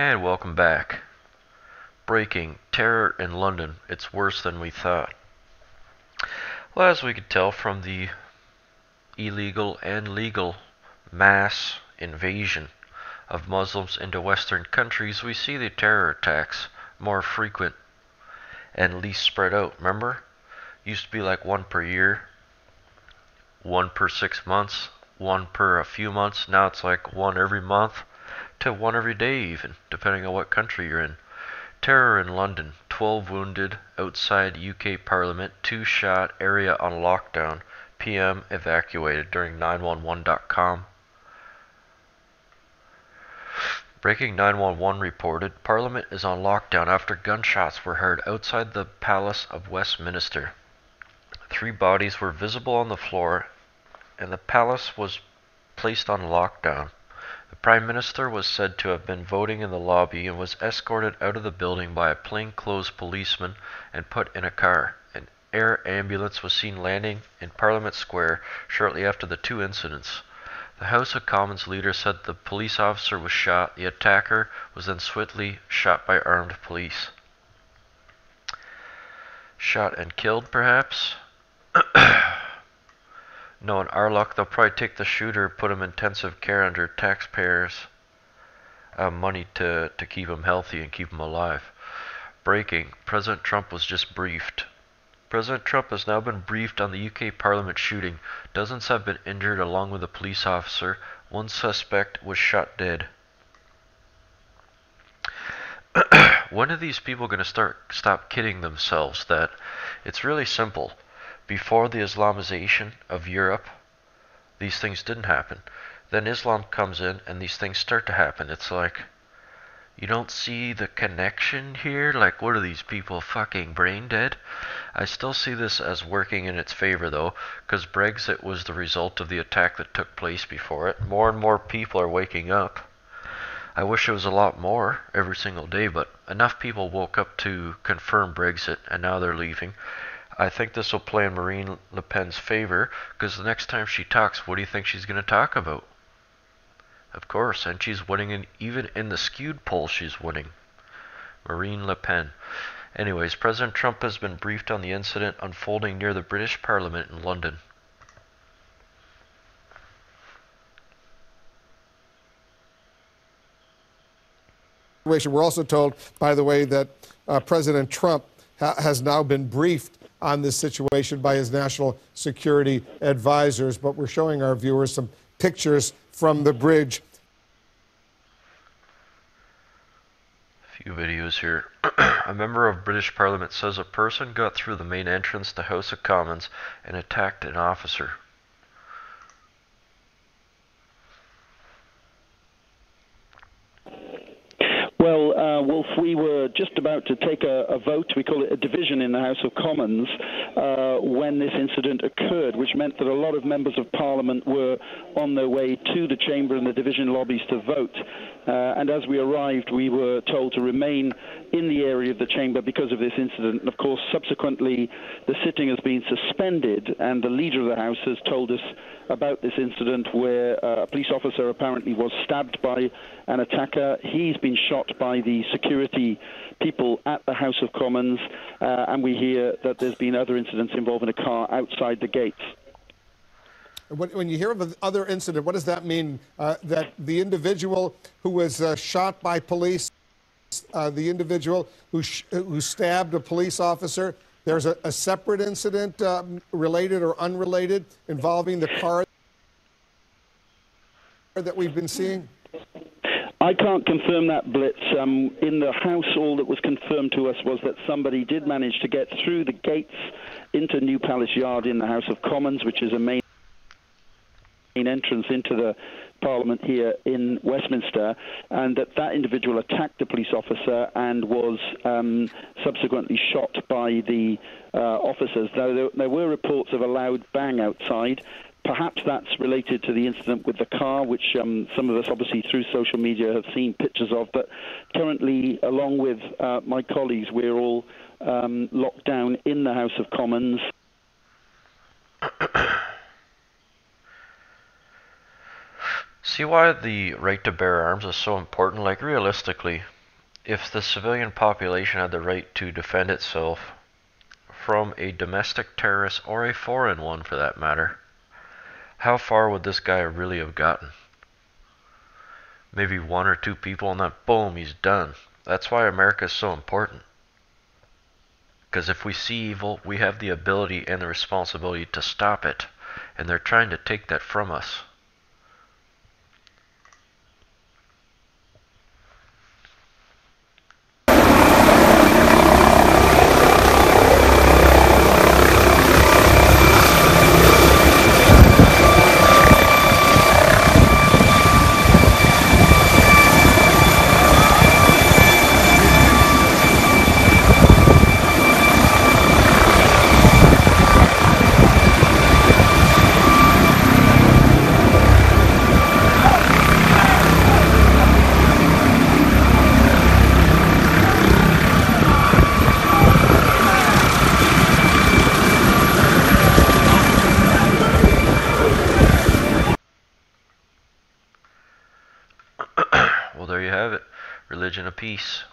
And welcome back. Breaking: terror in London. It's worse than we thought. Well, as we could tell from the illegal and legal mass invasion of Muslims into Western countries, we see the terror attacks more frequent and least spread out. Remember? Used to be like one per year, one per 6 months, one per a few months. Now it's like one every month to one every day even, depending on what country you're in. Terror in London: 12 wounded outside UK Parliament, 2 shot, area on lockdown, PM evacuated during 911.com. Breaking 911 reported Parliament is on lockdown after gunshots were heard outside the Palace of Westminster. 3 bodies were visible on the floor and the palace was placed on lockdown. The Prime Minister was said to have been voting in the lobby and was escorted out of the building by a plainclothes policeman and put in a car. An air ambulance was seen landing in Parliament Square shortly after the 2 incidents. The House of Commons leader said the police officer was shot. The attacker was then swiftly shot by armed police. Shot and killed, perhaps? Knowing our luck, they'll probably take the shooter, put him in intensive care under taxpayers' money to keep him healthy and keep him alive. Breaking: President Trump was just briefed. President Trump has now been briefed on the UK Parliament shooting. Dozens have been injured along with a police officer. One suspect was shot dead. When are these people going to stop kidding themselves that it's really simple? Before the Islamization of Europe, these things didn't happen. Then Islam comes in and these things start to happen. It's like, you don't see the connection here? Like, what are these people, fucking brain dead? I still see this as working in its favor though, because Brexit was the result of the attack that took place before it. More and more people are waking up. I wish it was a lot more every single day, but enough people woke up to confirm Brexit and now they're leaving. I think this will play in Marine Le Pen's favor, because the next time she talks, what do you think she's going to talk about? Of course, and she's winning, and even in the skewed poll, she's winning. Marine Le Pen. Anyways, President Trump has been briefed on the incident unfolding near the British Parliament in London. We're also told, by the way, that President Trump has now been briefed on this situation by his national security advisors, but we're showing our viewers some pictures from the bridge. A few videos here. A member of British Parliament says a person got through the main entrance to House of Commons and attacked an officer. Well, Wolf, we were just about to take a vote, we call it a division in the House of Commons, when this incident occurred, which meant that a lot of members of Parliament were on their way to the chamber and the division lobbies to vote. And as we arrived, we were told to remain in the area of the chamber because of this incident. And of course, subsequently, the sitting has been suspended, and the leader of the House has told us about this incident where a police officer apparently was stabbed by an attacker. He's been shot by the security people at the House of Commons, and we hear that there's been other incidents involving a car outside the gates. When you hear of another incident, what does that mean? That the individual who was shot by police, the individual who stabbed a police officer, there's a separate incident related or unrelated involving the car that we've been seeing? I can't confirm that, Blitz. In the House, all that was confirmed to us was that somebody did manage to get through the gates into New Palace Yard in the House of Commons, which is a main entrance into the Parliament here in Westminster, and that individual attacked the police officer and was subsequently shot by the officers. Though there were reports of a loud bang outside. Perhaps that's related to the incident with the car, which some of us obviously through social media have seen pictures of. But currently, along with my colleagues, we're all locked down in the House of Commons. See why the right to bear arms is so important? Like, realistically, if the civilian population had the right to defend itself from a domestic terrorist, or a foreign one for that matter, how far would this guy really have gotten? Maybe one or two people, and then boom, he's done. That's why America is so important. Because if we see evil, we have the ability and the responsibility to stop it. And they're trying to take that from us. Well, there you have it. Religion of peace.